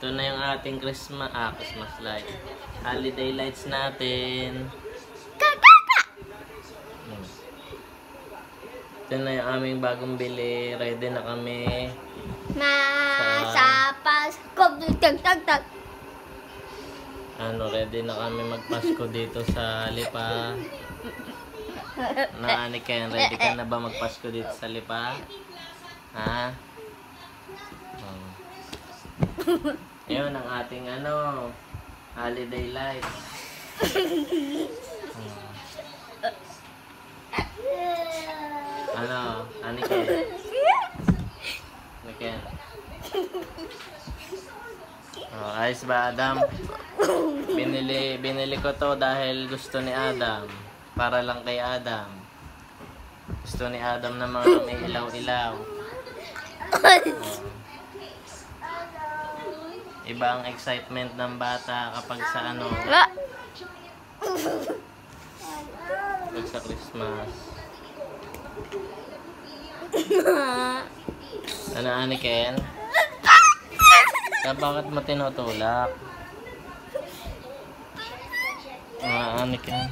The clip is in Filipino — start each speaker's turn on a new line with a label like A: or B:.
A: Ito na yung ating Christmas light. Holiday lights natin. Ito na yung aming bagong bili. Ready na kami.
B: Sa Pasko.
A: Ready na kami magpasko dito sa Lipa. Naani Ken, ready ka na ba magpasko dito sa Lipa? Ha? Ayun ang ating holiday lights. Ani Ken? Ken. Ayos ba, Adam? Binili ko to dahil gusto ni Adam. Para lang kay Adam. Gusto ni Adam na mga may ilaw-ilaw. Iba ang excitement ng bata kapag sa kapag sa Christmas. Ani Ken? Bakit mo tinutulak? Ani Ken?